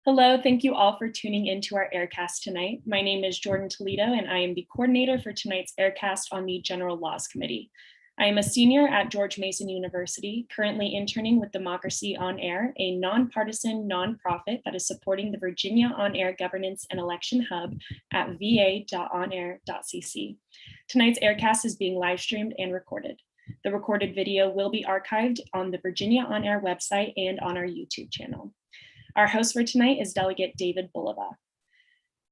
Hello, thank you all for tuning into our Aircast tonight. My name is Jordan Toledo, and I am the coordinator for tonight's Aircast on the General Laws Committee. I am a senior at George Mason University, currently interning with Democracy on Air, a nonpartisan nonprofit that is supporting the Virginia On Air Governance and Election Hub at va.onair.cc. Tonight's Aircast is being live streamed and recorded. The recorded video will be archived on the Virginia On Air website and on our YouTube channel. Our host for tonight is Delegate David Bulova.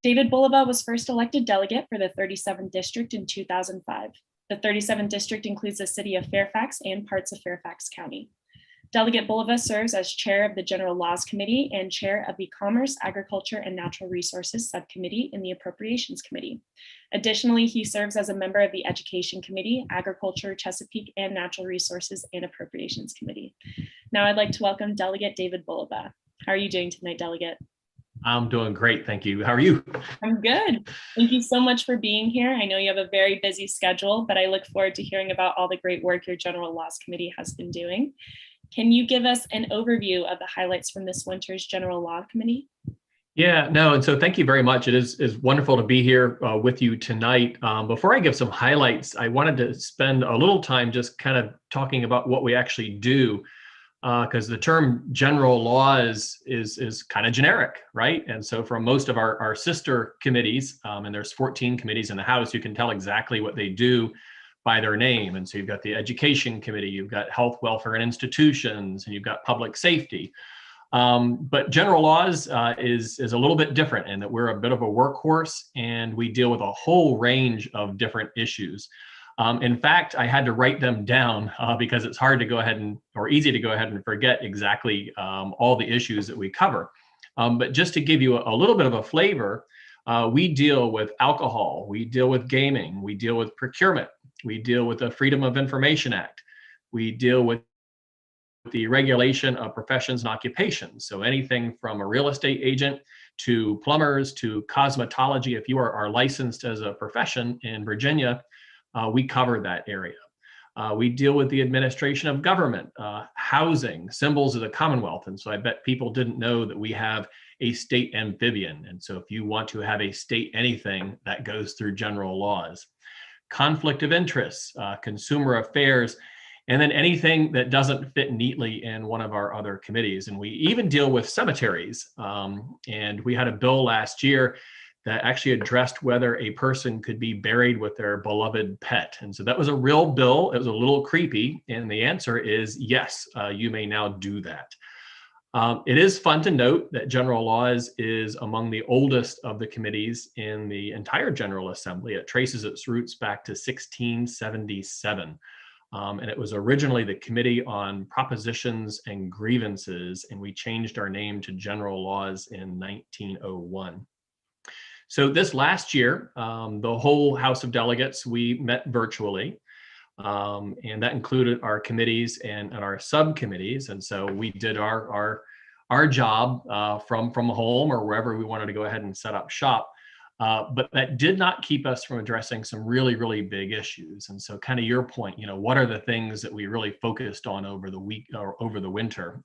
David Bulova was first elected delegate for the 37th District in 2005. The 37th District includes the city of Fairfax and parts of Fairfax County. Delegate Bulova serves as chair of the General Laws Committee and chair of the Commerce, Agriculture, and Natural Resources Subcommittee in the Appropriations Committee. Additionally, he serves as a member of the Education Committee, Agriculture, Chesapeake, and Natural Resources and Appropriations Committee. Now I'd like to welcome Delegate David Bulova. How are you doing tonight, Delegate? I'm doing great, thank you. How are you? I'm good. Thank you so much for being here. I know you have a very busy schedule, but I look forward to hearing about all the great work your General Laws Committee has been doing. Can you give us an overview of the highlights from this winter's General Law Committee? Yeah, no, and so thank you very much. It is wonderful to be here with you tonight. Before I give some highlights, I wanted to spend a little time just kind of talking about what we actually do. Because the term general laws is kind of generic, right? And so from most of our sister committees, and there's 14 committees in the House, you can tell exactly what they do by their name. And so you've got the Education Committee, you've got Health, Welfare, and Institutions, and you've got Public Safety. But general laws is a little bit different in that we're a bit of a workhorse, and we deal with a whole range of different issues. In fact, I had to write them down because it's hard to go ahead or easy to go ahead and forget exactly all the issues that we cover. But just to give you a little bit of a flavor, we deal with alcohol, we deal with gaming, we deal with procurement, we deal with the Freedom of Information Act, we deal with the regulation of professions and occupations. So anything from a real estate agent to plumbers to cosmetology, if you are licensed as a profession in Virginia, we cover that area. We deal with the administration of government, housing, symbols of the Commonwealth. And so I bet people didn't know that we have a state amphibian. And so if you want to have a state anything, that goes through general laws. Conflict of interests, consumer affairs, and then anything that doesn't fit neatly in one of our other committees. And we even deal with cemeteries. And we had a bill last year that actually addressed whether a person could be buried with their beloved pet. And so that was a real bill. It was a little creepy. And the answer is yes, you may now do that. It is fun to note that General Laws is among the oldest of the committees in the entire General Assembly. It traces its roots back to 1677. And it was originally the Committee on Propositions and Grievances, and we changed our name to General Laws in 1901. So this last year, the whole House of Delegates, we met virtually, and that included our committees and our subcommittees. And so we did our job from home or wherever we wanted to go ahead and set up shop. But that did not keep us from addressing some really, really big issues. And so kind of your point, what are the things that we really focused on over the week or over the winter?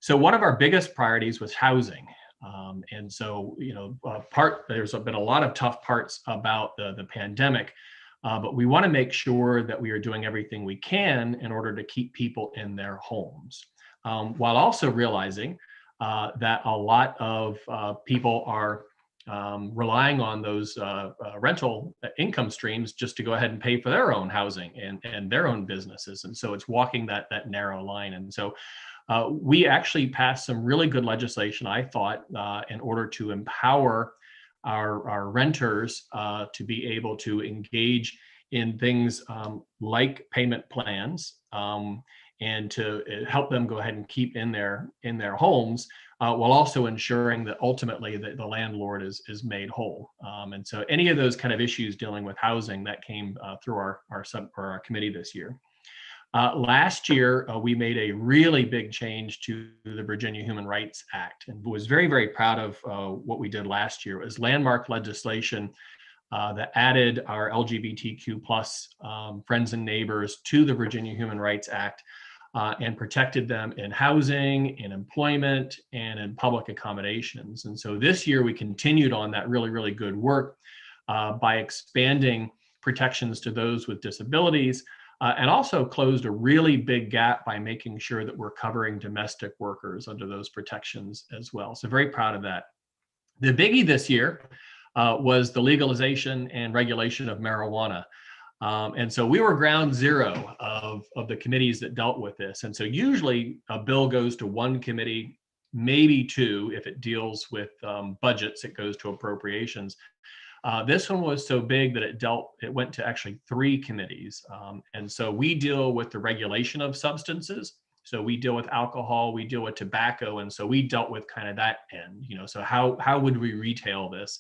So one of our biggest priorities was housing. And so, there's been a lot of tough parts about the pandemic, but we want to make sure that we are doing everything we can in order to keep people in their homes, while also realizing that a lot of people are relying on those rental income streams just to go ahead and pay for their own housing and their own businesses. And so it's walking that narrow line. And so we actually passed some really good legislation, I thought, in order to empower our renters to be able to engage in things like payment plans and to help them go ahead and keep in their homes while also ensuring that ultimately the landlord is made whole. And so any of those kind of issues dealing with housing that came through our committee this year. Last year, we made a really big change to the Virginia Human Rights Act and was very, very proud of what we did last year. It was landmark legislation that added our LGBTQ plus friends and neighbors to the Virginia Human Rights Act. and protected them in housing, in employment, and in public accommodations. And so this year we continued on that really, really good work by expanding protections to those with disabilities, and also closed a really big gap by making sure that we're covering domestic workers under those protections as well. So very proud of that. The biggie this year was the legalization and regulation of marijuana. And so we were ground zero of the committees that dealt with this. And so usually a bill goes to one committee, maybe two. If it deals with budgets, it goes to appropriations. This one was so big that it went to actually three committees. And so we deal with the regulation of substances. So we deal with alcohol, we deal with tobacco. And so we dealt with kind of that end, so how would we retail this?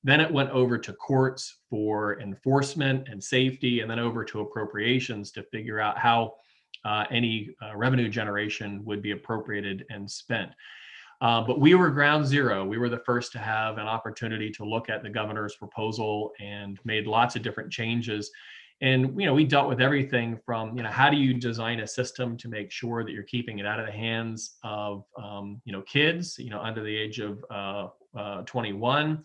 Then it went over to courts for enforcement and safety, and then over to appropriations to figure out how any revenue generation would be appropriated and spent. But we were ground zero. We were the first to have an opportunity to look at the governor's proposal and made lots of different changes. And we dealt with everything from how do you design a system to make sure that you're keeping it out of the hands of kids under the age of 21.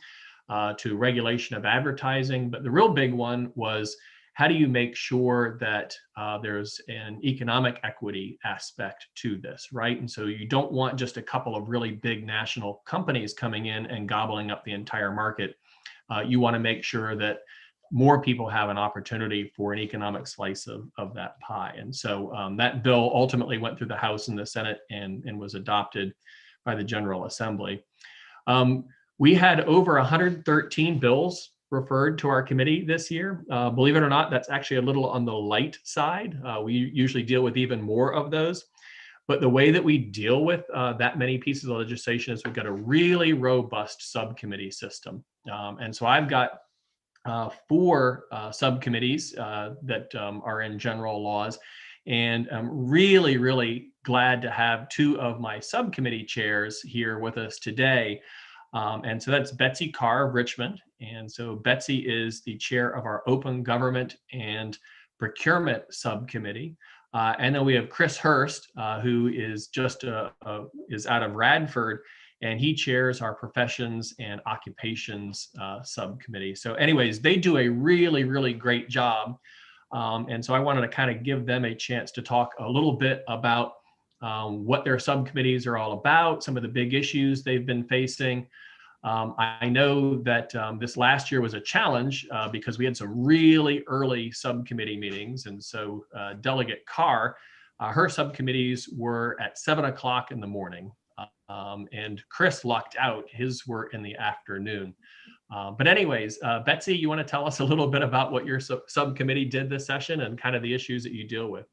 To regulation of advertising. But the real big one was how do you make sure that there's an economic equity aspect to this, right? And so you don't want just a couple of really big national companies coming in and gobbling up the entire market. You want to make sure that more people have an opportunity for an economic slice of that pie. And so that bill ultimately went through the House and the Senate and was adopted by the General Assembly. We had over 113 bills referred to our committee this year. Believe it or not, that's actually a little on the light side. We usually deal with even more of those. But the way that we deal with that many pieces of legislation is we've got a really robust subcommittee system. And so I've got 4 subcommittees that are in general laws. And I'm really, really glad to have 2 of my subcommittee chairs here with us today. And so that's Betsy Carr of Richmond. And so Betsy is the chair of our Open Government and Procurement Subcommittee. And then we have Chris Hurst, who is is out of Radford, and he chairs our Professions and Occupations Subcommittee. So anyways, they do a really, really great job. And so I wanted to kind of give them a chance to talk a little bit about what their subcommittees are all about, some of the big issues they've been facing. I know that this last year was a challenge because we had some really early subcommittee meetings. And so Delegate Carr, her subcommittees were at 7 o'clock in the morning. And Chris lucked out, his were in the afternoon. But anyways, Betsy, you want to tell us a little bit about what your subcommittee did this session and kind of the issues that you deal with?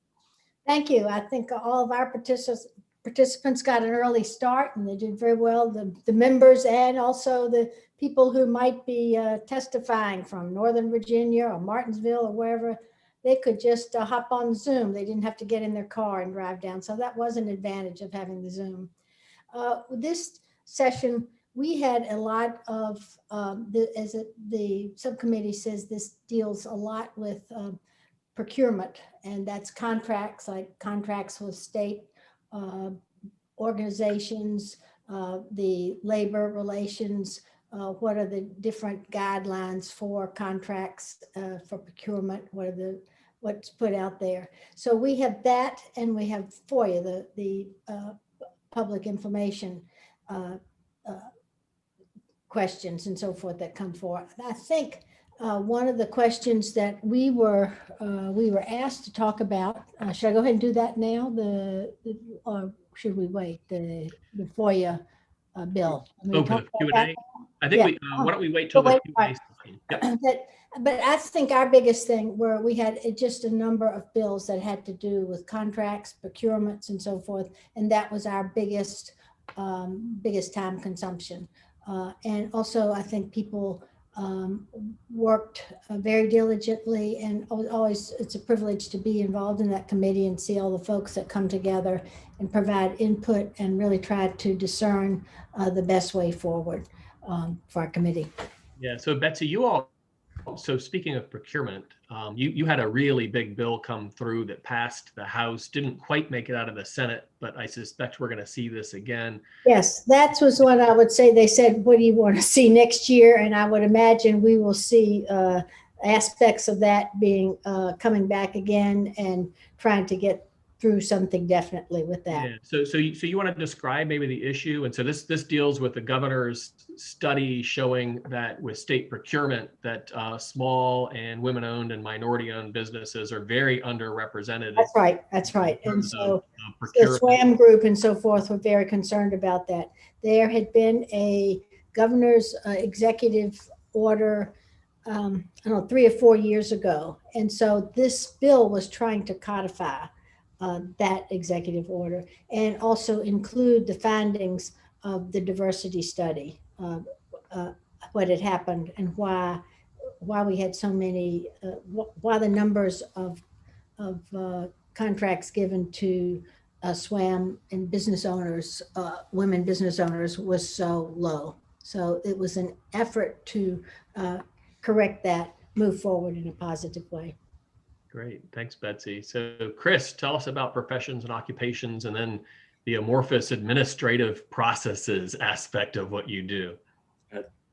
Thank you. I think all of our participants got an early start and they did very well. The members and also the people who might be testifying from Northern Virginia or Martinsville or wherever, they could just hop on Zoom. They didn't have to get in their car and drive down. So that was an advantage of having the Zoom. This session, we had a lot of, the subcommittee says, this deals a lot with procurement, and that's contracts, like contracts with state organizations, the labor relations, what are the different guidelines for contracts for procurement, what's put out there. So we have that, and we have FOIA, the public information questions and so forth that come forth. I think one of the questions that we were asked to talk about, should I go ahead and do that now? Or should we wait? The FOIA bill. Oh, for the Q&A? I think why don't we wait till the Q&A session? Yep. But I think our biggest thing where we had just a number of bills that had to do with contracts, procurements, and so forth, and that was our biggest time consumption. And also, I think people worked very diligently, and always it's a privilege to be involved in that committee and see all the folks that come together and provide input and really try to discern the best way forward for our committee. Yeah, so Betsy, you all So speaking of procurement, you had a really big bill come through that passed the House, didn't quite make it out of the Senate, but I suspect we're going to see this again. Yes, that was what I would say. They said, what do you want to see next year? And I would imagine we will see aspects of that being coming back again and trying to get through something definitely with that. Yeah. So you want to describe maybe the issue? And so this deals with the governor's study showing that with state procurement that small and women-owned and minority-owned businesses are very underrepresented. That's right. That's right. And so the procurement. SWAM group and so forth were very concerned about that. There had been a governor's executive order, I don't know, 3 or 4 years ago. And so this bill was trying to codify that executive order and also include the findings of the diversity study, what had happened and why we had so many, why the numbers of contracts given to SWAM and business owners, women business owners, was so low. So it was an effort to correct that, move forward in a positive way. Great. Thanks, Betsy. So Chris, tell us about professions and occupations and then the amorphous administrative processes aspect of what you do.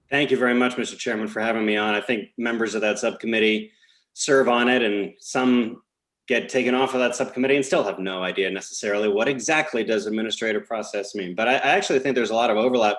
Thank you very much, Mr. Chairman, for having me on. I think members of that subcommittee serve on it, and some get taken off of that subcommittee and still have no idea necessarily what exactly does administrative process mean. But I actually think there's a lot of overlap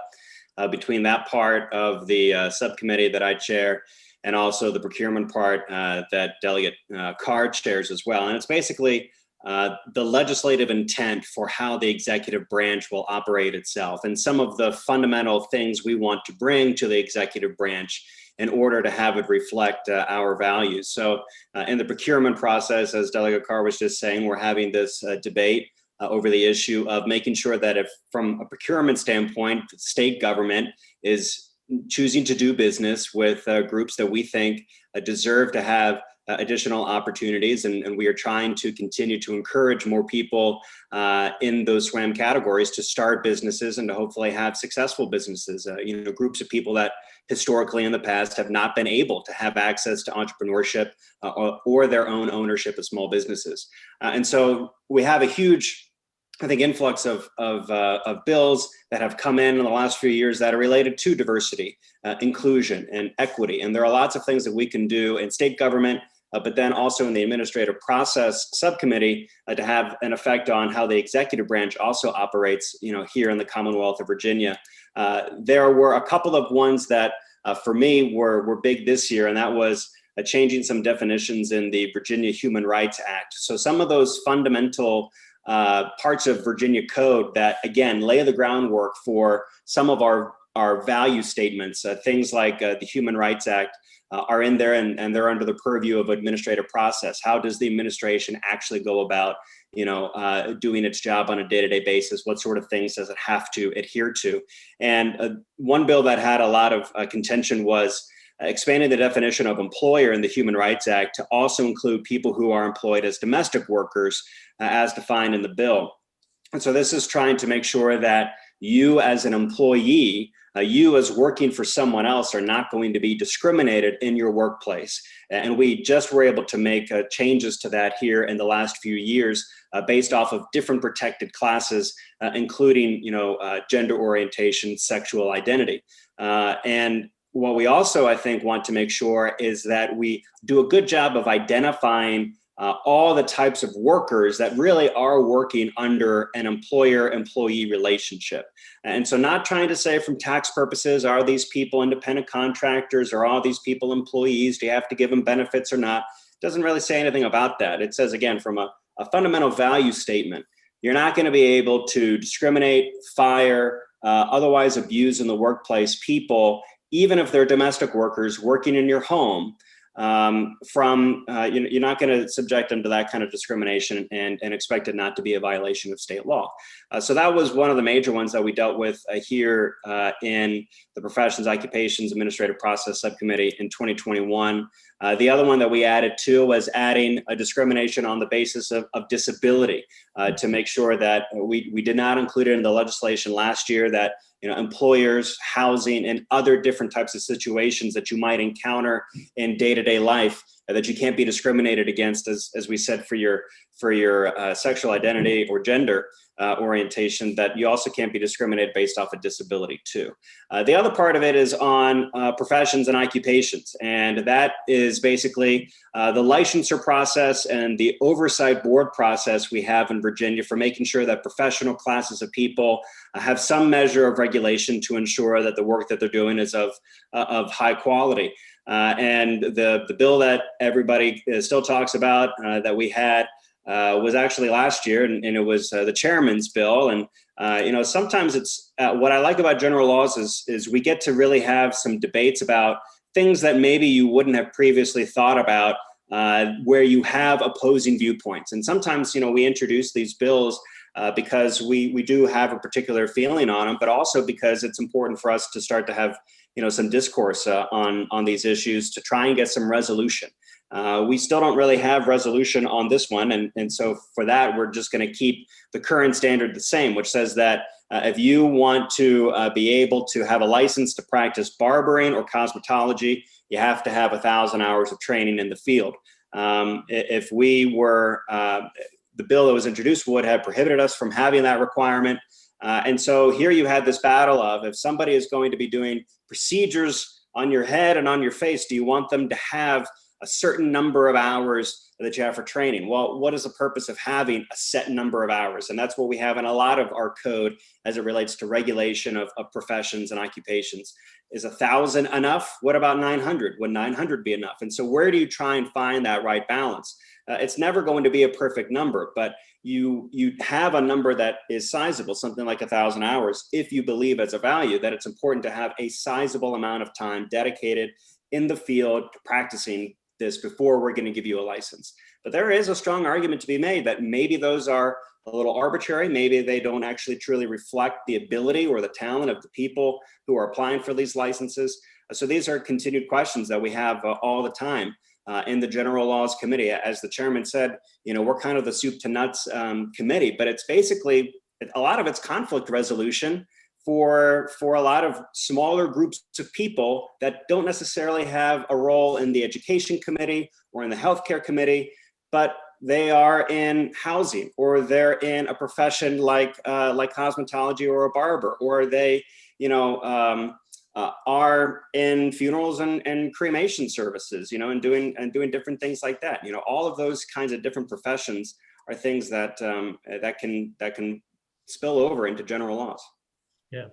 between that part of the subcommittee that I chair and also the procurement part that Delegate Carr chairs as well. And it's basically the legislative intent for how the executive branch will operate itself and some of the fundamental things we want to bring to the executive branch in order to have it reflect our values. So in the procurement process, as Delegate Carr was just saying, we're having this debate over the issue of making sure that if from a procurement standpoint, the state government is choosing to do business with groups that we think deserve to have additional opportunities, and we are trying to continue to encourage more people in those SWAM categories to start businesses and to hopefully have successful businesses. Groups of people that historically in the past have not been able to have access to entrepreneurship or their own ownership of small businesses. And so we have a huge, I think, influx of bills that have come in the last few years that are related to diversity, inclusion, and equity. And there are lots of things that we can do in state government, but then also in the Administrative Process Subcommittee to have an effect on how the executive branch also operates, here in the Commonwealth of Virginia. There were a couple of ones that, for me, were big this year, and that was changing some definitions in the Virginia Human Rights Act. So some of those fundamental parts of Virginia code that, again, lay the groundwork for some of our value statements, things like the Human Rights Act are in there, and they're under the purview of administrative process. How does the administration actually go about, doing its job on a day-to-day basis? What sort of things does it have to adhere to? And one bill that had a lot of contention was expanding the definition of employer in the Human Rights Act to also include people who are employed as domestic workers as defined in the bill. And so this is trying to make sure that you as an employee, you as working for someone else, are not going to be discriminated in your workplace. And we just were able to make changes to that here in the last few years based off of different protected classes, including, gender orientation, sexual identity. And what we also, I think, want to make sure is that we do a good job of identifying all the types of workers that really are working under an employer-employee relationship. And so not trying to say from tax purposes, are these people independent contractors or are these people employees? Do you have to give them benefits or not? It doesn't really say anything about that. It says, again, from a fundamental value statement, you're not going to be able to discriminate, fire, otherwise abuse in the workplace people, even if they're domestic workers working in your home. You're not going to subject them to that kind of discrimination and expect it not to be a violation of state law. So that was one of the major ones that we dealt with here in the Professions, Occupations, Administrative Process Subcommittee in 2021. The other one that we added to was adding a discrimination on the basis of disability to make sure that we did not include it in the legislation last year, that employers, housing, and other different types of situations that you might encounter in day-to-day life that you can't be discriminated against, as we said, for your sexual identity or gender orientation, that you also can't be discriminated based off of disability too. The other part of it is on professions and occupations, and that is basically the licensure process and the oversight board process we have in Virginia for making sure that professional classes of people have some measure of regulation to ensure that the work that they're doing is of high quality. And the bill that everybody still talks about that we had was actually last year, and it was the chairman's bill. And sometimes it's what I like about general laws is we get to really have some debates about things that maybe you wouldn't have previously thought about, where you have opposing viewpoints. And sometimes we introduce these bills because we do have a particular feeling on them, but also because it's important for us to start to have some discourse on these issues to try and get some resolution. We still don't really have resolution on this one. And so for that, we're just going to keep the current standard the same, which says that if you want to be able to have a license to practice barbering or cosmetology, you have to have 1,000 hours of training in the field. If we were, the bill that was introduced would have prohibited us from having that requirement. And so here you had this battle of, if somebody is going to be doing procedures on your head and on your face, do you want them to have a certain number of hours that you have for training? Well, what is the purpose of having a set number of hours? And that's what we have in a lot of our code as it relates to regulation of professions and occupations. Is 1,000 enough? What about 900? Would 900 be enough? And so where do you try and find that right balance? It's never going to be a perfect number, but you have a number that is sizable, something like 1,000 hours, if you believe as a value that it's important to have a sizable amount of time dedicated in the field to practicing this before we're going to give you a license. But there is a strong argument to be made that maybe those are a little arbitrary. Maybe they don't actually truly reflect the ability or the talent of the people who are applying for these licenses. So these are continued questions that we have all the time in the General Laws Committee. As the chairman said, we're kind of the soup to nuts committee, but it's basically, a lot of it's conflict resolution for a lot of smaller groups of people that don't necessarily have a role in the Education Committee or in the Healthcare Committee, but they are in housing, or they're in a profession like cosmetology or a barber, or they are in funerals and cremation services, and doing different things like that. All of those kinds of different professions are things that can spill over into general laws. Yeah.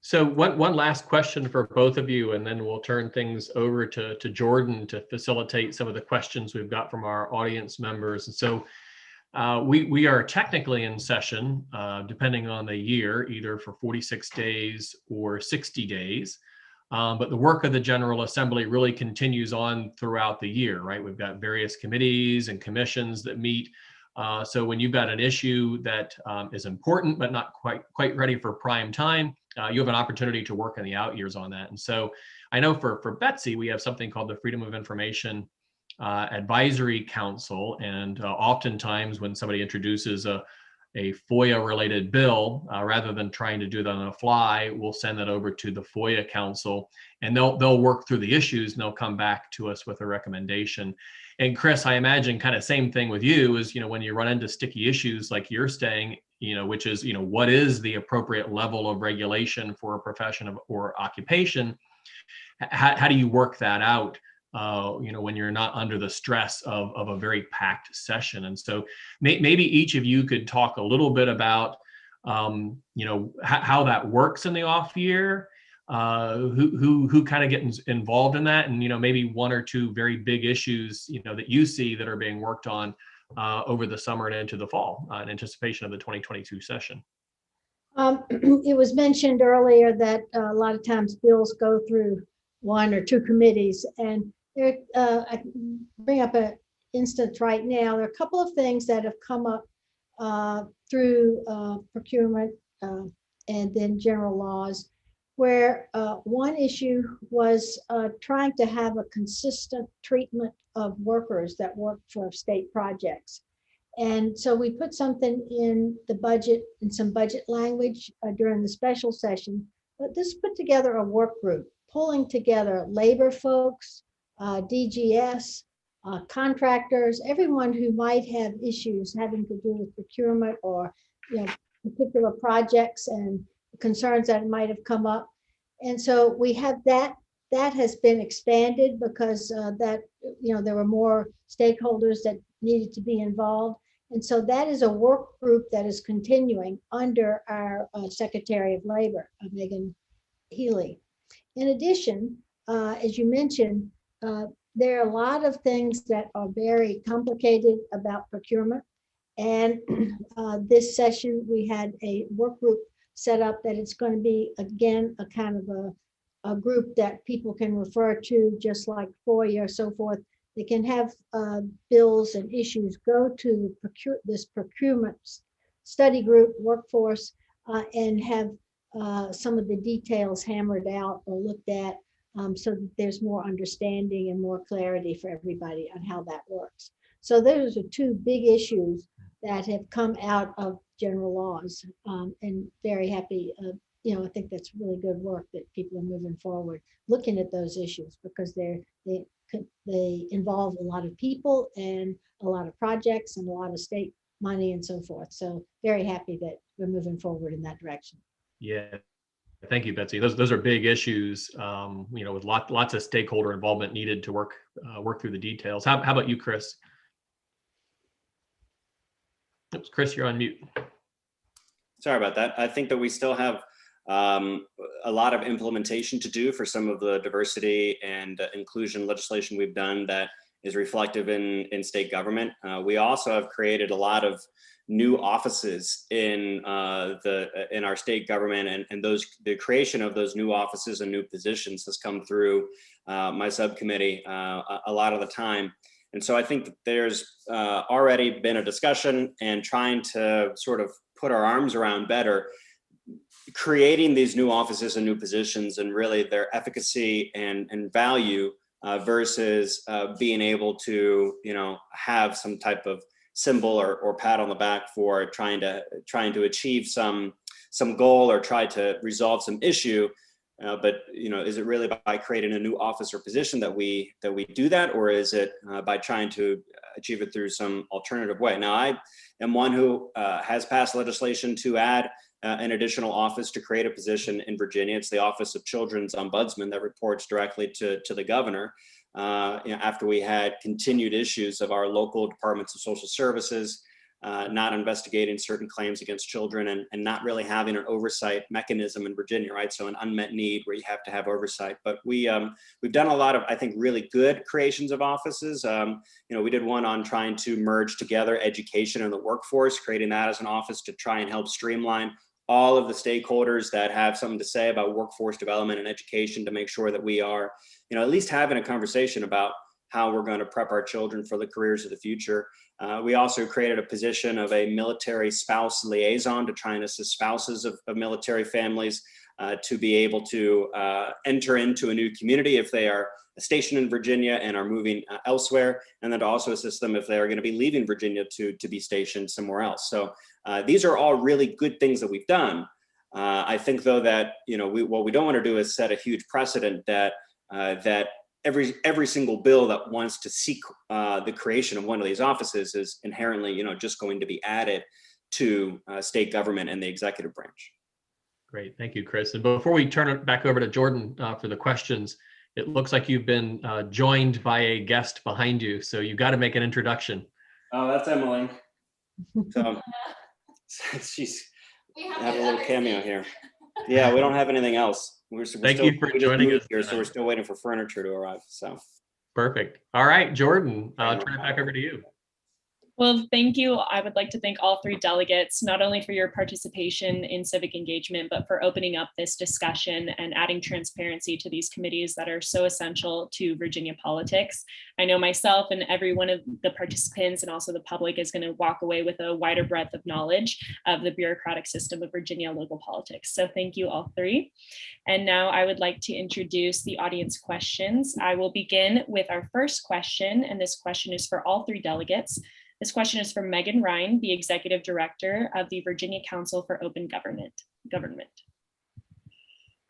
So one last question for both of you, and then we'll turn things over to Jordan to facilitate some of the questions we've got from our audience members. And so we are technically in session, depending on the year, either for 46 days or 60 days. But the work of the General Assembly really continues on throughout the year, right? We've got various committees and commissions that meet. So when you've got an issue that is important but not quite ready for prime time, you have an opportunity to work in the out years on that. And so I know for Betsy, we have something called the Freedom of Information Advisory Council. And oftentimes when somebody introduces a FOIA related bill, rather than trying to do that on the fly, we'll send that over to the FOIA Council, and they'll work through the issues and they'll come back to us with a recommendation. And Chris, I imagine kind of same thing with you is, when you run into sticky issues like you're saying, which is, what is the appropriate level of regulation for a profession or occupation? How do you work that out? When you're not under the stress of a very packed session. And so maybe each of you could talk a little bit about, how that works in the off year, who kind of gets involved in that, and, maybe one or two very big issues, that you see that are being worked on over the summer and into the fall in anticipation of the 2022 session. It was mentioned earlier that a lot of times bills go through one or two committees, and I bring up an instance right now. There are a couple of things that have come up through procurement and then general laws, where one issue was trying to have a consistent treatment of workers that work for state projects. And so we put something in the budget, in some budget language during the special session, But this put together a work group, pulling together labor folks, DGS, contractors, everyone who might have issues having to do with procurement or, particular projects and concerns that might have come up. And so we have that has been expanded because there were more stakeholders that needed to be involved. And so that is a work group that is continuing under our Secretary of Labor, Megan Healy. In addition, as you mentioned, there are a lot of things that are very complicated about procurement. And this session, we had a work group set up that it's going to be, again, a kind of a group that people can refer to, just like FOIA or so forth. They can have bills and issues go to this procurement study group workforce and have some of the details hammered out or looked at so that there's more understanding and more clarity for everybody on how that works. So those are two big issues that have come out of general laws, and very happy. I think that's really good work that people are moving forward, looking at those issues because they involve a lot of people and a lot of projects and a lot of state money and so forth. So very happy that we're moving forward in that direction. Yeah, thank you, Betsy. Those are big issues, with lots of stakeholder involvement needed to work through the details. How about you, Chris? Oops, Chris, you're on mute. Sorry about that. I think that we still have a lot of implementation to do for some of the diversity and inclusion legislation we've done that is reflective in state government. We also have created a lot of new offices in our state government, and the creation of those new offices and new positions has come through my subcommittee a lot of the time. And so I think that there's already been a discussion and trying to sort of put our arms around better creating these new offices and new positions and really their efficacy and value versus being able to, have some type of symbol or pat on the back for trying to achieve some goal or try to resolve some issue. But is it really by creating a new office or position that we do that, or is it by trying to achieve it through some alternative way? Now, I am one who has passed legislation to add an additional office to create a position in Virginia. It's the Office of Children's Ombudsman that reports directly to the governor. After we had continued issues of our local departments of social services not investigating certain claims against children and not really having an oversight mechanism in Virginia, right? So an unmet need where you have to have oversight. But we've done a lot of, I think, really good creations of offices. We did one on trying to merge together education and the workforce, creating that as an office to try and help streamline all of the stakeholders that have something to say about workforce development and education to make sure that we are, at least having a conversation about how we're going to prep our children for the careers of the future. We also created a position of a military spouse liaison to try and assist spouses of military families to be able to enter into a new community if they are stationed in Virginia and are moving elsewhere, and then to also assist them if they are going to be leaving Virginia to be stationed somewhere else. So these are all really good things that we've done. I think, though, that what we don't want to do is set a huge precedent that every single bill that wants to seek the creation of one of these offices is inherently, just going to be added to state government and the executive branch. Great, thank you, Chris. And before we turn it back over to Jordan for the questions, it looks like you've been joined by a guest behind you, so you got to make an introduction. Oh, that's Emily. So she's had a little cameo here. Yeah, we don't have anything else. Thank you for joining us here, so we're still waiting for furniture to arrive. So perfect. All right, Jordan, I'll turn it back over to you. Well, thank you. I would like to thank all three delegates, not only for your participation in civic engagement, but for opening up this discussion and adding transparency to these committees that are so essential to Virginia politics. I know myself and every one of the participants and also the public is going to walk away with a wider breadth of knowledge of the bureaucratic system of Virginia local politics. So thank you all three. And now I would like to introduce the audience questions. I will begin with our first question, and this question is for all three delegates. This question is from Megan Rhyne, the Executive Director of the Virginia Council for Open Government.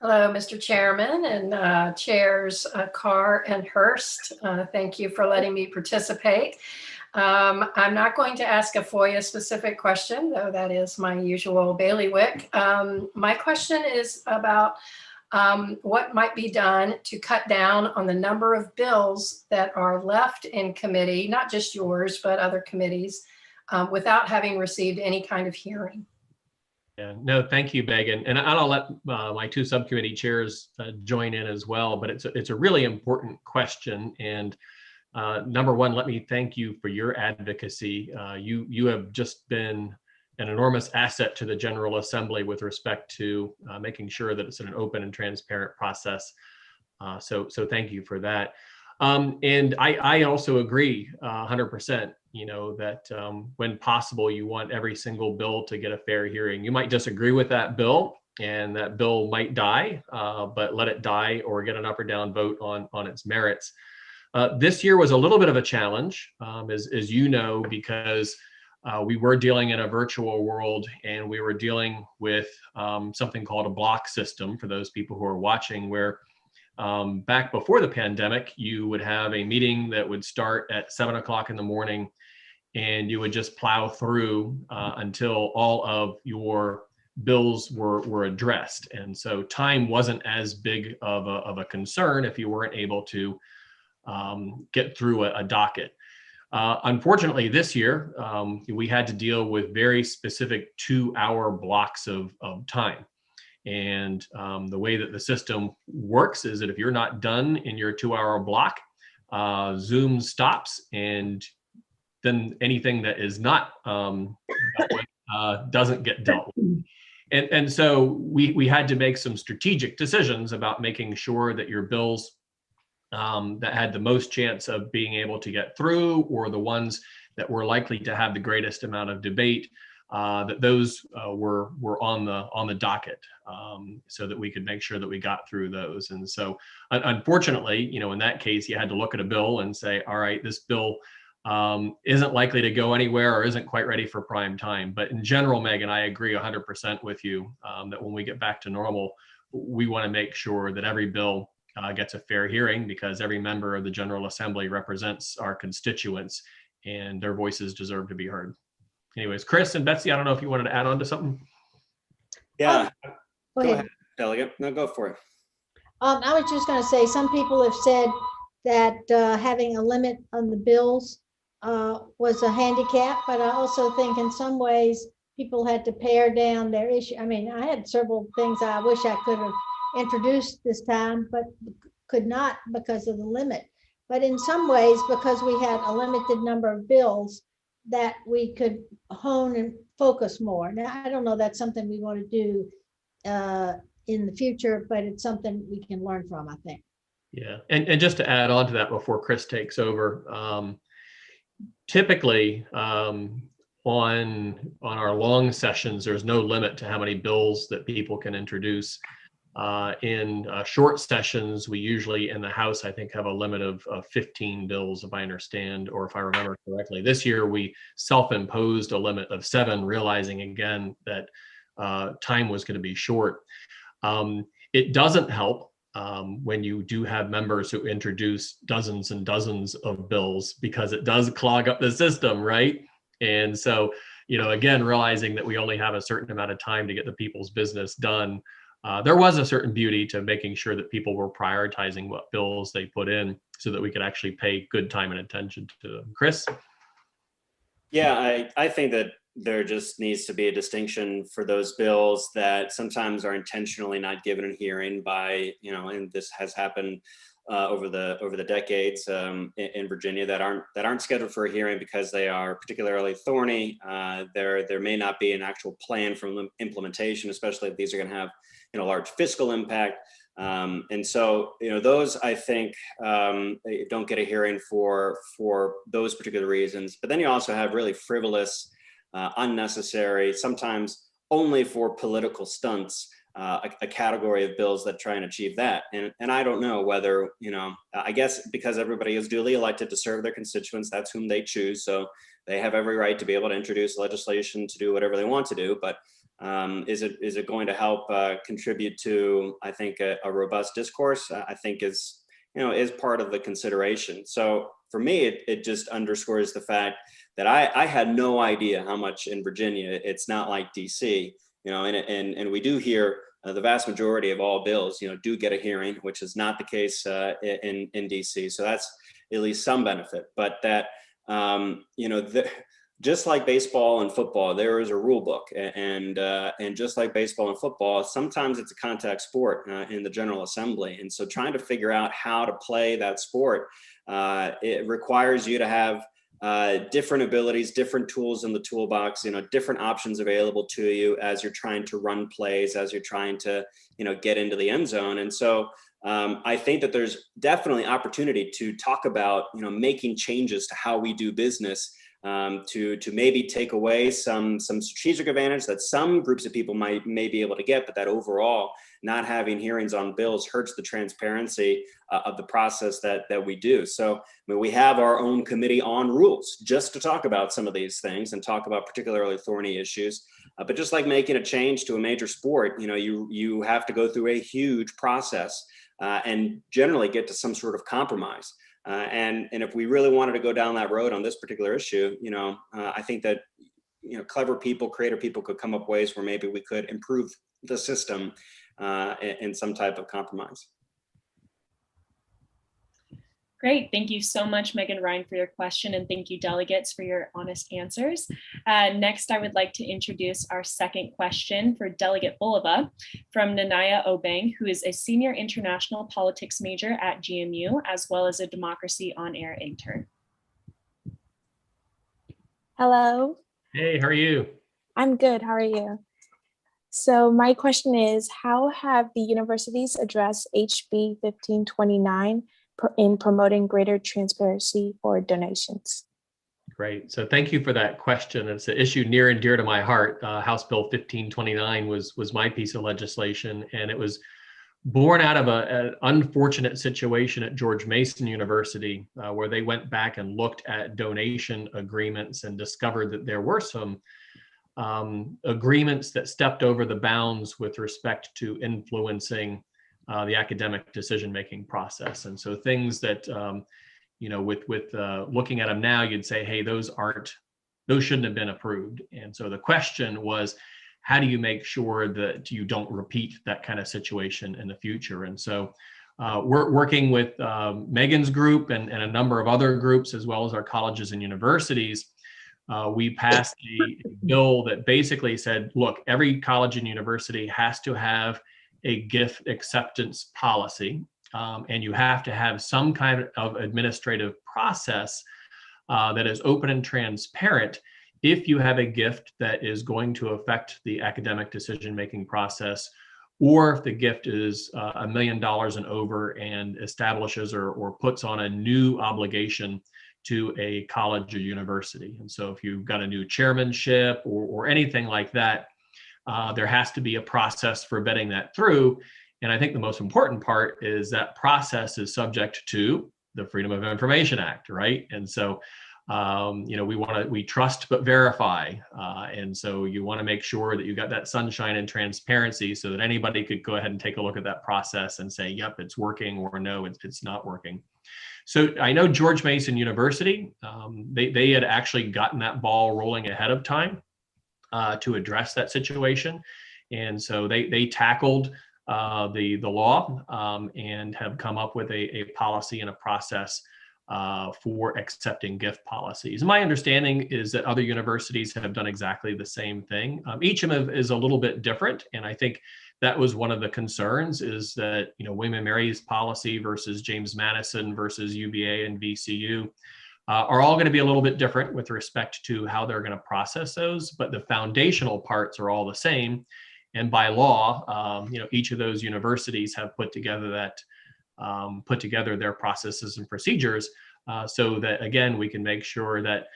Hello, Mr. Chairman and Chairs Carr and Hurst. Thank you for letting me participate. I'm not going to ask a FOIA specific question, though that is my usual bailiwick. My question is about what might be done to cut down on the number of bills that are left in committee, not just yours, but other committees, without having received any kind of hearing. Yeah, no, thank you, Megan. And I'll let my two subcommittee chairs join in as well, but it's a really important question. And number one, let me thank you for your advocacy. You have just been an enormous asset to the General Assembly with respect to making sure that it's an open and transparent process. So thank you for that. And I also agree 100%, that when possible, you want every single bill to get a fair hearing. You might disagree with that bill and that bill might die, but let it die or get an up or down vote on its merits. This year was a little bit of a challenge, as you know, because we were dealing in a virtual world and we were dealing with something called a block system for those people who are watching, where back before the pandemic, you would have a meeting that would start at 7 o'clock in the morning and you would just plow through until all of your bills were addressed. And so time wasn't as big of a concern if you weren't able to get through a docket. Unfortunately, this year, we had to deal with very specific 2-hour blocks of time. And the way that the system works is that if you're not done in your 2-hour block, Zoom stops, and then anything that is not doesn't get dealt with. And so we had to make some strategic decisions about making sure that your bills that had the most chance of being able to get through, or the ones that were likely to have the greatest amount of debate, that those were on the docket, so that we could make sure that we got through those. And so unfortunately, in that case, you had to look at a bill and say, all right, this bill isn't likely to go anywhere or isn't quite ready for prime time. But in general, Megan, I agree 100% with you that when we get back to normal, we want to make sure that every bill gets a fair hearing, because every member of the General Assembly represents our constituents and their voices deserve to be heard. Anyways, Chris and Betsy, I don't know if you wanted to add on to something. Yeah, Go go ahead. ahead, Delegate. No, go for it. I was just going to say, some people have said that having a limit on the bills was a handicap, but I also think in some ways people had to pare down their issue. I mean, I had several things I wish I could have introduced this time, but could not because of the limit. But in some ways, because we had a limited number of bills, that we could hone and focus more. Now, I don't know, that's something we want to do in the future, but it's something we can learn from, I think. Yeah, and just to add on to that before Chris takes over, typically on our long sessions, there's no limit to how many bills that people can introduce. In short sessions, we usually in the House, I think, have a limit of 15 bills, if I understand, or if I remember correctly. This year, we self-imposed a limit of 7, realizing again that time was going to be short. It doesn't help when you do have members who introduce dozens and dozens of bills, because it does clog up the system, right? And so, again, realizing that we only have a certain amount of time to get the people's business done, there was a certain beauty to making sure that people were prioritizing what bills they put in so that we could actually pay good time and attention to them. Chris? Yeah, I think that there just needs to be a distinction for those bills that sometimes are intentionally not given a hearing by, and this has happened over the decades in Virginia, that aren't scheduled for a hearing because they are particularly thorny. There may not be an actual plan for implementation, especially if these are going to have large fiscal impact. And so, those, I think, don't get a hearing for those particular reasons. But then you also have really frivolous, unnecessary, sometimes only for political stunts, a category of bills that try and achieve that. And I don't know whether, I guess because everybody is duly elected to serve their constituents, that's whom they choose. So they have every right to be able to introduce legislation to do whatever they want to do. But Is it going to help contribute to, I think, a robust discourse? I think is part of the consideration. So for me, it just underscores the fact that I had no idea how much in Virginia. It's not like DC, and we do hear the vast majority of all bills, do get a hearing, which is not the case in DC. So that's at least some benefit. But that, just like baseball and football, there is a rule book, and just like baseball and football, sometimes it's a contact sport in the General Assembly. And so trying to figure out how to play that sport, it requires you to have different abilities, different tools in the toolbox, different options available to you as you're trying to run plays, as you're trying to, get into the end zone. And so I think that there's definitely opportunity to talk about, making changes to how we do business, to maybe take away some strategic advantage that some groups of people may be able to get, but that overall not having hearings on bills hurts the transparency of the process that we do. So we have our own committee on rules just to talk about some of these things and talk about particularly thorny issues. But just like making a change to a major sport, you have to go through a huge process and generally get to some sort of compromise. And if we really wanted to go down that road on this particular issue, I think that, clever people, creative people could come up with ways where maybe we could improve the system in some type of compromise. Great. Thank you so much, Megan Rhyne, for your question. And thank you, delegates, for your honest answers. Next, I would like to introduce our second question for Delegate Bulova from Nanayaa Obeng, who is a senior international politics major at GMU, as well as a Democracy on-air intern. Hello. Hey, how are you? I'm good. How are you? So my question is, how have the universities addressed HB 1529 in promoting greater transparency for donations? Great. So thank you for that question. It's an issue near and dear to my heart. House Bill 1529 was my piece of legislation, and it was born out of an unfortunate situation at George Mason University, where they went back and looked at donation agreements and discovered that there were some agreements that stepped over the bounds with respect to influencing the academic decision-making process. And so things that, with looking at them now, you'd say, hey, those shouldn't have been approved. And so the question was, how do you make sure that you don't repeat that kind of situation in the future? And so we're working with Megan's group and a number of other groups, as well as our colleges and universities. We passed a bill that basically said, look, every college and university has to have a gift acceptance policy, and you have to have some kind of administrative process that is open and transparent if you have a gift that is going to affect the academic decision-making process, or if the gift is $1 million and over and establishes or puts on a new obligation to a college or university. And so if you've got a new chairmanship or anything like that, there has to be a process for vetting that through. And I think the most important part is that process is subject to the Freedom of Information Act, right? And so, we trust but verify. And so you want to make sure that you got that sunshine and transparency so that anybody could go ahead and take a look at that process and say, yep, it's working, or no, it's not working. So I know George Mason University, they had actually gotten that ball rolling ahead of time to address that situation. And so they tackled the law and have come up with a policy and a process for accepting gift policies. My understanding is that other universities have done exactly the same thing. Each of them is a little bit different. And I think that was one of the concerns, is that, William & Mary's policy versus James Madison versus UVA and VCU are all going to be a little bit different with respect to how they're going to process those, but the foundational parts are all the same. And by law, each of those universities have put together their processes and procedures so that, again, we can make sure that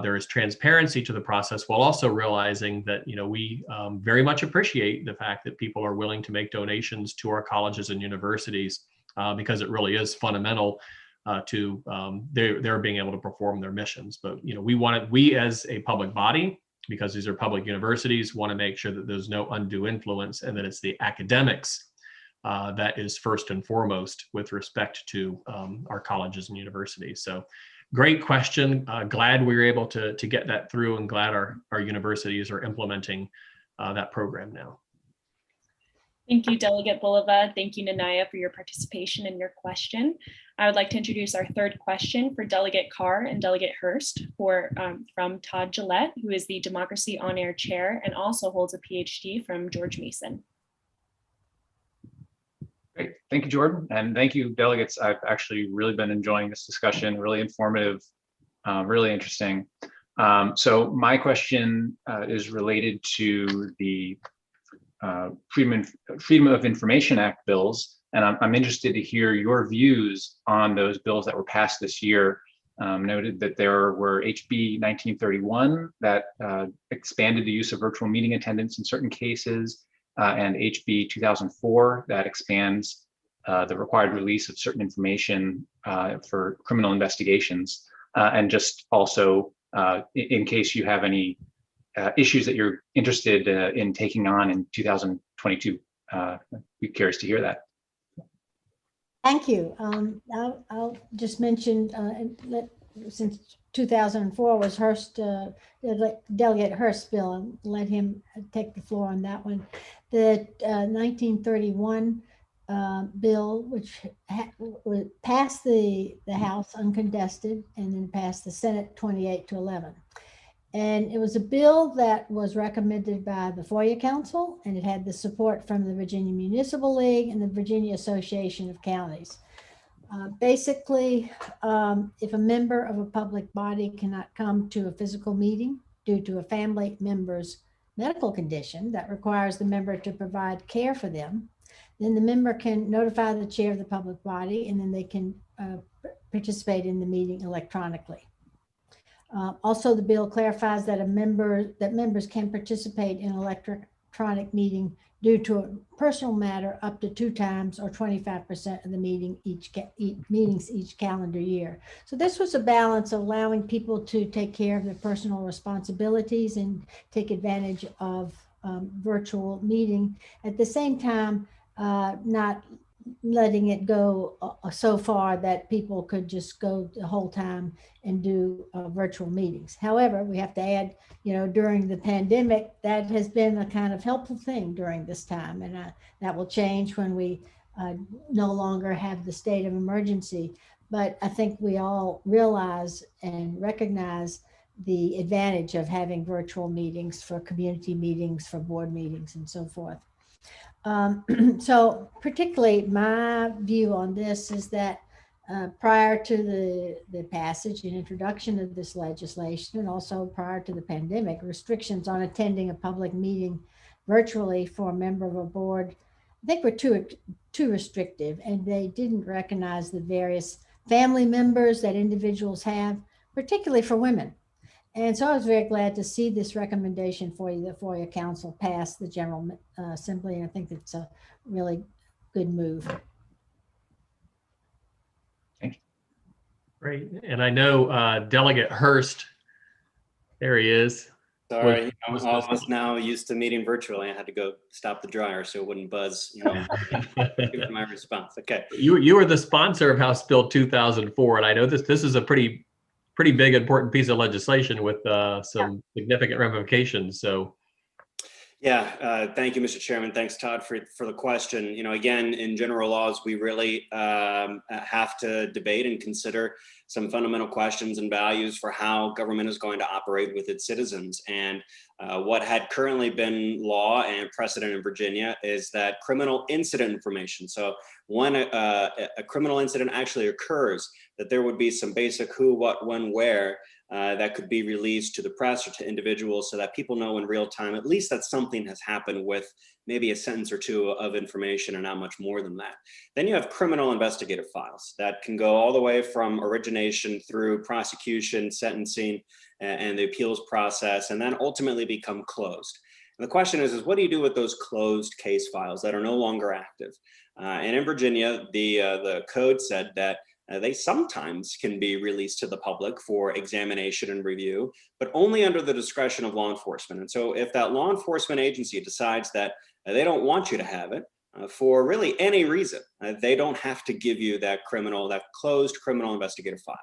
there is transparency to the process, while also realizing that, we very much appreciate the fact that people are willing to make donations to our colleges and universities because it really is fundamental to their being able to perform their missions. But we as a public body because these are public universities, want to make sure that there's no undue influence, and that it's the academics that is first and foremost with respect to our colleges and universities. So great question. Glad we were able to get that through, and glad our universities are implementing that program now. Thank you, Delegate Bulova. Thank you, Nanayaa, for your participation and your question. I would like to introduce our third question for Delegate Carr and Delegate Hurst from Todd Gillette, who is the Democracy on Air Chair and also holds a PhD from George Mason. Great. Thank you, Jordan. And thank you, delegates. I've actually really been enjoying this discussion, really informative, really interesting. So my question is related to the Freedom of Information Act bills. And I'm interested to hear your views on those bills that were passed this year. Noted that there were HB 1931 that expanded the use of virtual meeting attendance in certain cases, and HB 2004 that expands the required release of certain information for criminal investigations. And just also, in case you have any issues that you're interested in taking on in 2022, I'd be curious to hear that. Thank you. I'll just mention, since 2004 was Hurst, Delegate Hurst's bill, and let him take the floor on that one. The 1931 bill, which passed the House uncontested and then passed the Senate 28-11. And it was a bill that was recommended by the FOIA Council, and it had the support from the Virginia Municipal League and the Virginia Association of Counties. Basically, if a member of a public body cannot come to a physical meeting due to a family member's medical condition that requires the member to provide care for them, then the member can notify the chair of the public body, and then they can participate in the meeting electronically. Also, the bill clarifies that members can participate in electronic meeting due to a personal matter up to 2 times or 25% of the meetings each calendar year. So this was a balance of allowing people to take care of their personal responsibilities and take advantage of virtual meeting. At the same time, not letting it go so far that people could just go the whole time and do virtual meetings. However, we have to add, during the pandemic, that has been a kind of helpful thing during this time. And that will change when we no longer have the state of emergency. But I think we all realize and recognize the advantage of having virtual meetings for community meetings, for board meetings, and so forth. So particularly my view on this is that prior to the passage and introduction of this legislation, and also prior to the pandemic, restrictions on attending a public meeting virtually for a member of a board, I think were too restrictive, and they didn't recognize the various family members that individuals have, particularly for women. And so I was very glad to see this recommendation for you, the FOIA Council pass the General Assembly. And I think it's a really good move. Thank you. Great. And I know Delegate Hurst, there he is. Sorry, I'm almost now used to meeting virtually. I had to go stop the dryer so it wouldn't buzz, for my response. Okay. You were the sponsor of House Bill 2004, and I know this is a pretty big, important piece of legislation with some significant ramifications. So, yeah, thank you, Mr. Chairman. Thanks, Todd, for the question. Again, in general laws, we really have to debate and consider some fundamental questions and values for how government is going to operate with its citizens. And what had currently been law and precedent in Virginia is that criminal incident information. So when a criminal incident actually occurs, that there would be some basic who, what, when, where that could be released to the press or to individuals so that people know in real time, at least that something has happened with maybe a sentence or two of information and not much more than that. Then you have criminal investigative files that can go all the way from origination through prosecution, sentencing, and the appeals process, and then ultimately become closed. And the question is what do you do with those closed case files that are no longer active? And in Virginia, the code said that they sometimes can be released to the public for examination and review, but only under the discretion of law enforcement. And so if that law enforcement agency decides that they don't want you to have it for really any reason, they don't have to give you that closed criminal investigative file.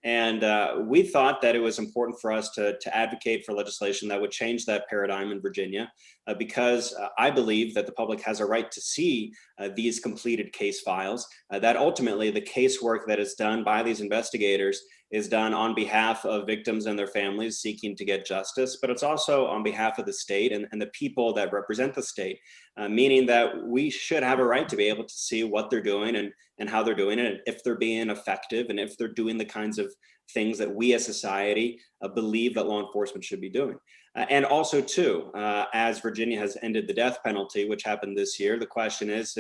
And we thought that it was important for us to advocate for legislation that would change that paradigm in Virginia, because I believe that the public has a right to see these completed case files, that ultimately the casework that is done by these investigators is done on behalf of victims and their families seeking to get justice, but it's also on behalf of the state and the people that represent the state, meaning that we should have a right to be able to see what they're doing and how they're doing it, and if they're being effective, and if they're doing the kinds of things that we as society believe that law enforcement should be doing. And also too, as Virginia has ended the death penalty, which happened this year, the question is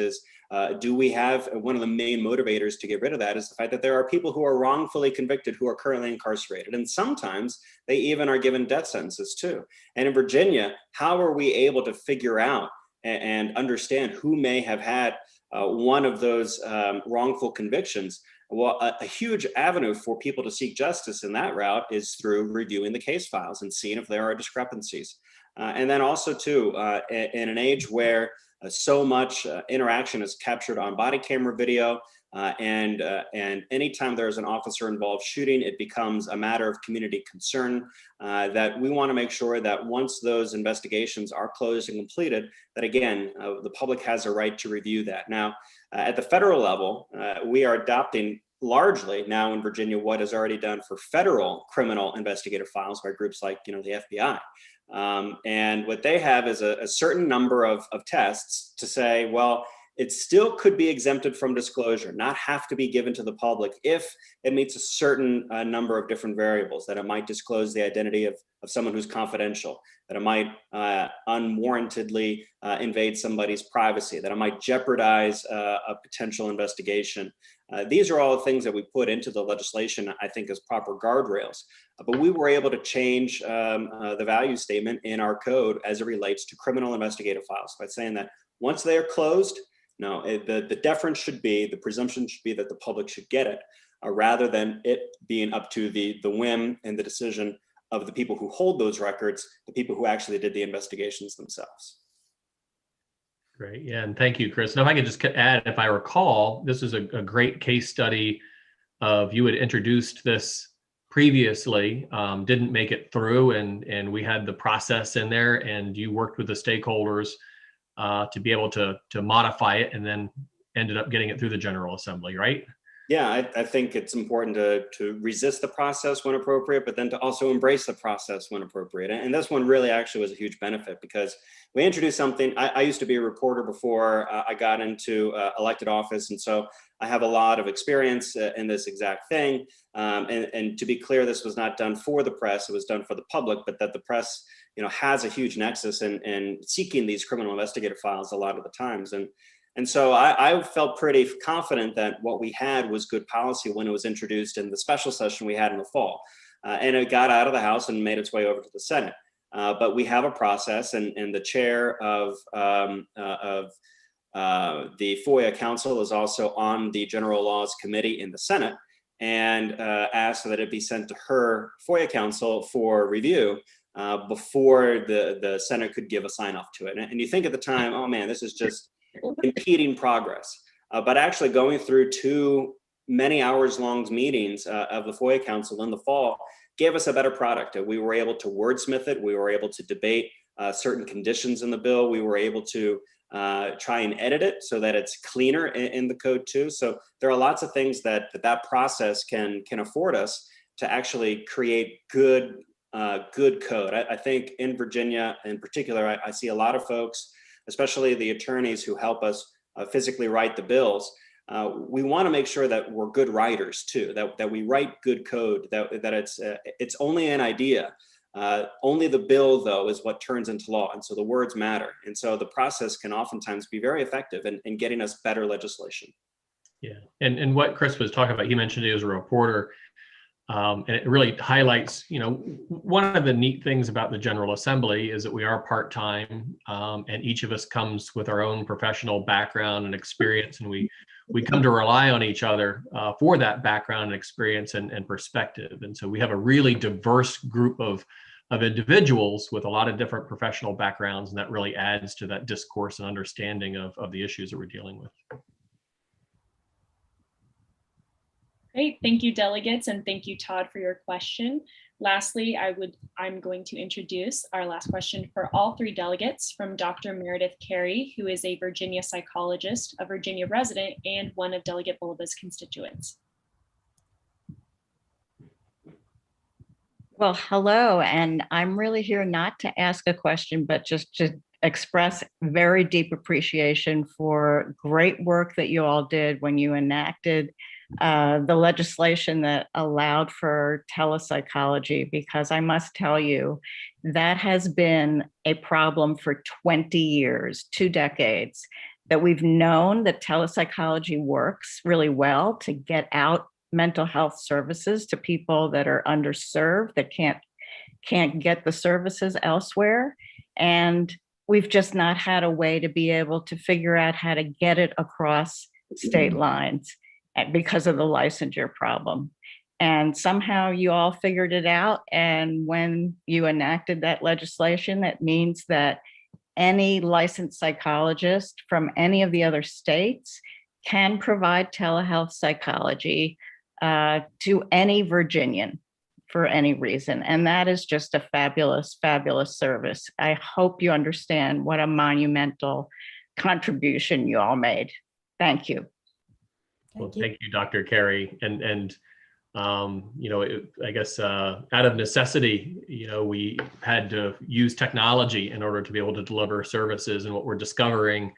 do we have, one of the main motivators to get rid of that is the fact that there are people who are wrongfully convicted who are currently incarcerated. And sometimes they even are given death sentences too. And in Virginia, how are we able to figure out and understand who may have had one of those wrongful convictions? Well, a huge avenue for people to seek justice in that route is through reviewing the case files and seeing if there are discrepancies. And then also too, in an age where so much interaction is captured on body camera video, and anytime there's an officer involved shooting, it becomes a matter of community concern, that we want to make sure that once those investigations are closed and completed, that again, the public has a right to review that. Now, at the federal level, we are adopting largely now in Virginia what is already done for federal criminal investigative files by groups like the FBI. And what they have is a certain number of tests to say, well, it still could be exempted from disclosure, not have to be given to the public if it meets a certain number of different variables, that it might disclose the identity of someone who's confidential, that it might unwarrantedly invade somebody's privacy, that it might jeopardize a potential investigation. These are all the things that we put into the legislation, I think, as proper guardrails. But we were able to change the value statement in our code as it relates to criminal investigative files by saying that once they are closed, no, the deference should be, the presumption should be that the public should get it, rather than it being up to the whim and the decision of the people who hold those records, the people who actually did the investigations themselves. Great, yeah, and thank you, Chris. Now, if I could just add, if I recall, this is a great case study of you had introduced this previously, didn't make it through, and we had the process in there, and you worked with the stakeholders to be able to modify it, and then ended up getting it through the General Assembly, right? Yeah, I think it's important to resist the process when appropriate, but then to also embrace the process when appropriate. And this one really actually was a huge benefit because we introduced something. I used to be a reporter before I got into elected office. And so I have a lot of experience in this exact thing. And to be clear, this was not done for the press, it was done for the public, but that the press has a huge nexus in seeking these criminal investigative files a lot of the times. And so I felt pretty confident that what we had was good policy when it was introduced in the special session we had in the fall. And it got out of the House and made its way over to the Senate. But we have a process, and the chair of the FOIA Council is also on the General Laws Committee in the Senate, and asked that it be sent to her FOIA Council for review before the Senate could give a sign off to it. And you think at the time, oh man, this is just impeding progress. But actually going through 2 many hours long meetings of the FOIA Council in the fall gave us a better product. We were able to wordsmith it. We were able to debate certain conditions in the bill. We were able to try and edit it so that it's cleaner in the code too. So there are lots of things that process can afford us to actually create good code. I think in Virginia in particular, I see a lot of folks, especially the attorneys who help us physically write the bills. We want to make sure that we're good writers too, that we write good code, that it's only an idea. Only the bill though is what turns into law. And so the words matter. And so the process can oftentimes be very effective in getting us better legislation. Yeah, and what Chris was talking about, he mentioned he was a reporter. And it really highlights, one of the neat things about the General Assembly is that we are part-time, and each of us comes with our own professional background and experience, and we we come to rely on each other for that background and experience and perspective. And so we have a really diverse group of individuals with a lot of different professional backgrounds, and that really adds to that discourse and understanding of the issues that we're dealing with. Great, thank you, delegates, and thank you, Todd, for your question. Lastly, I'm going to introduce our last question for all three delegates from Dr. Meredith Cary, who is a Virginia psychologist, a Virginia resident, and one of Delegate Bulova's constituents. Well, hello, and I'm really here not to ask a question, but just to express very deep appreciation for great work that you all did when you enacted the legislation that allowed for telepsychology, because I must tell you, that has been a problem for 20 years, 2 decades, that we've known that telepsychology works really well to get out mental health services to people that are underserved, that can't get the services elsewhere. And we've just not had a way to be able to figure out how to get it across state lines because of the licensure problem. And somehow you all figured it out. And when you enacted that legislation, that means that any licensed psychologist from any of the other states can provide telehealth psychology to any Virginian for any reason. And that is just a fabulous, fabulous service. I hope you understand what a monumental contribution you all made. Thank you. Well, thank you, Dr. Cary. And you know, I guess out of necessity, you know, we had to use technology in order to be able to deliver services. And what we're discovering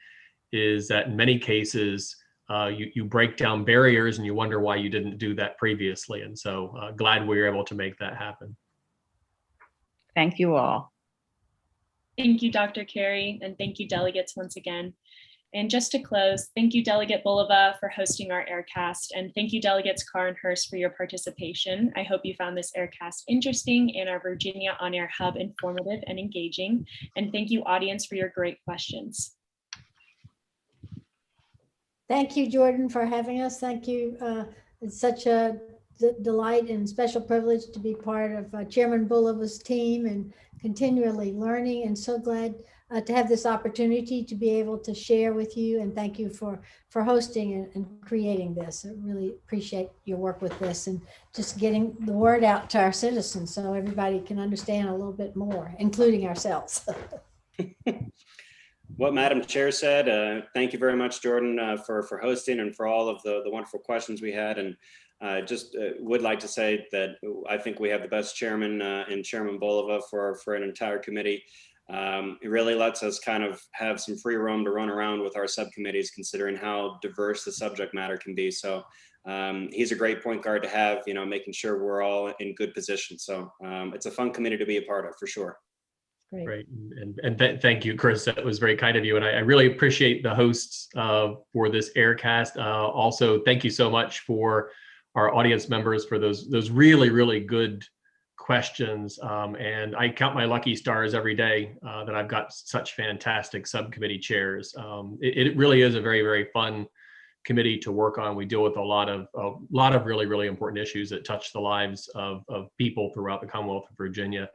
is that in many cases, you break down barriers and you wonder why you didn't do that previously. And so glad we were able to make that happen. Thank you all. Thank you, Dr. Cary, and thank you, delegates, once again. And just to close, thank you, Delegate Bulova, for hosting our Aircast, and thank you, Delegates Carr and Hurst, for your participation. I hope you found this Aircast interesting and our Virginia On Air Hub informative and engaging. And thank you, audience, for your great questions. Thank you, Jordan, for having us. Thank you. It's such a delight and special privilege to be part of Chairman Bulova's team and continually learning, and so glad to have this opportunity to be able to share with you. And thank you for hosting and creating this. I really appreciate your work with this and just getting the word out to our citizens so everybody can understand a little bit more, including ourselves. What Madam Chair said, thank you very much, Jordan, for hosting and for all of the wonderful questions we had. And just would like to say that I think we have the best chairman in Chairman Bulova for an entire committee. It really lets us kind of have some free roam to run around with our subcommittees, considering how diverse the subject matter can be. So he's a great point guard to have, you know, making sure we're all in good position. So it's a fun committee to be a part of, for sure. Great. And thank you, Chris. That was very kind of you. And I really appreciate the hosts for this Aircast. Also, thank you so much for our audience members for those really, really good questions. And I count my lucky stars every day that I've got such fantastic subcommittee chairs. It really is a very, very fun committee to work on. We deal with a lot of really, really important issues that touch the lives of people throughout the Commonwealth of Virginia.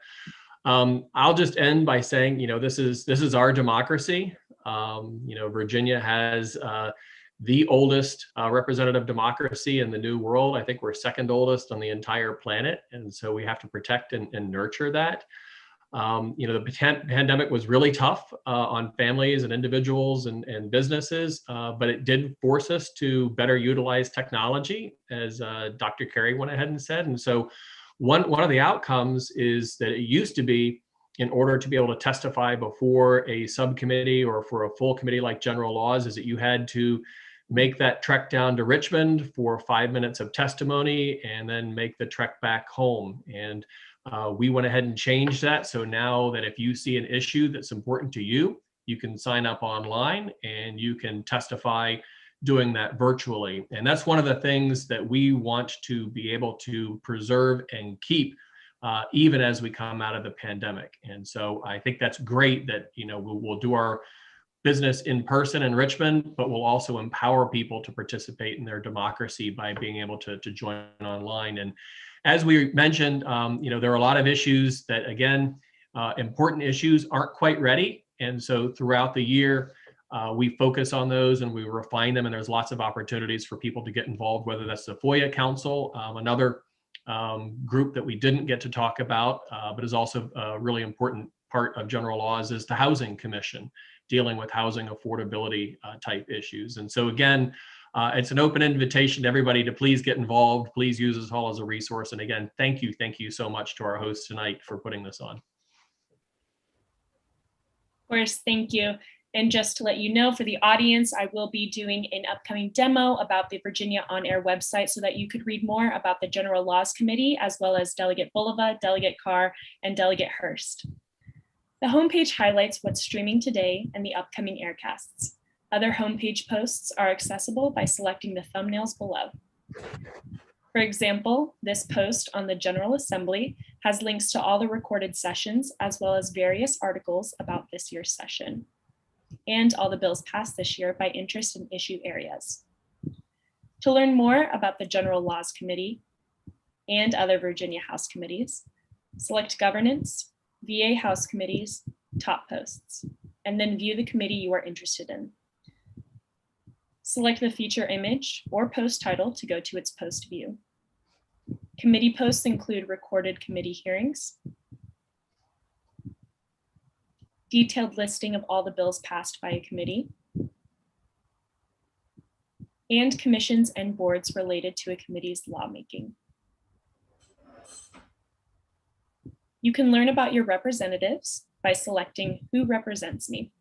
I'll just end by saying, you know, this is our democracy. You know, Virginia has the oldest representative democracy in the New World. I think we're second oldest on the entire planet. And so we have to protect and nurture that. You know, the pandemic was really tough on families and individuals and businesses, but it did force us to better utilize technology, as Dr. Cary went ahead and said. And so one of the outcomes is that it used to be, in order to be able to testify before a subcommittee or for a full committee like general laws, is that you had to make that trek down to Richmond for 5 minutes of testimony and then make the trek back home. And we went ahead and changed that. So now that if you see an issue that's important to you, you can sign up online and you can testify doing that virtually. And that's one of the things that we want to be able to preserve and keep even as we come out of the pandemic. And so I think that's great that, you know, we'll do our business in person in Richmond, but will also empower people to participate in their democracy by being able to join online. And as we mentioned, there are a lot of issues that, again, important issues aren't quite ready. And so throughout the year, we focus on those and we refine them. And there's lots of opportunities for people to get involved, whether that's the FOIA Council, another group that we didn't get to talk about, but is also a really important part of general laws, is the Housing Commission, dealing with housing affordability type issues. And so again, it's an open invitation to everybody to please get involved. Please use this all as a resource. And again, thank you so much to our hosts tonight for putting this on. Of course, thank you. And just to let you know, for the audience, I will be doing an upcoming demo about the Virginia On Air website so that you could read more about the General Laws Committee, as well as Delegate Bulova, Delegate Carr, and Delegate Hurst. The homepage highlights what's streaming today and the upcoming aircasts. Other homepage posts are accessible by selecting the thumbnails below. For example, this post on the General Assembly has links to all the recorded sessions, as well as various articles about this year's session, and all the bills passed this year by interest and issue areas. To learn more about the General Laws Committee and other Virginia House committees, select Governance, VA House Committees, Top Posts, and then view the committee you are interested in. Select the feature image or post title to go to its post view. Committee posts include recorded committee hearings, detailed listing of all the bills passed by a committee, and commissions and boards related to a committee's lawmaking. You can learn about your representatives by selecting Who Represents Me,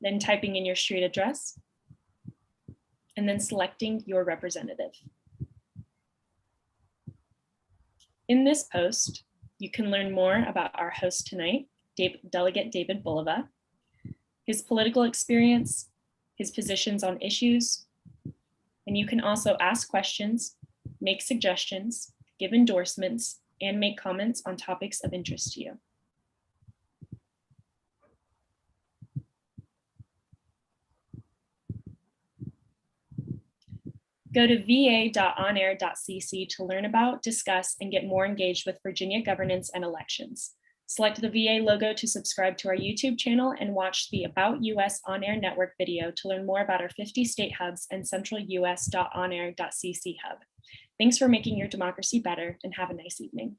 then typing in your street address, and then selecting your representative. In this post, you can learn more about our host tonight, Delegate David Bulova, his political experience, his positions on issues, and you can also ask questions, make suggestions, give endorsements, and make comments on topics of interest to you. Go to va.onair.cc to learn about, discuss, and get more engaged with Virginia governance and elections. Select the VA logo to subscribe to our YouTube channel and watch the About US On Air Network video to learn more about our 50 state hubs and central us.onair.cc hub. Thanks for making your democracy better, and have a nice evening.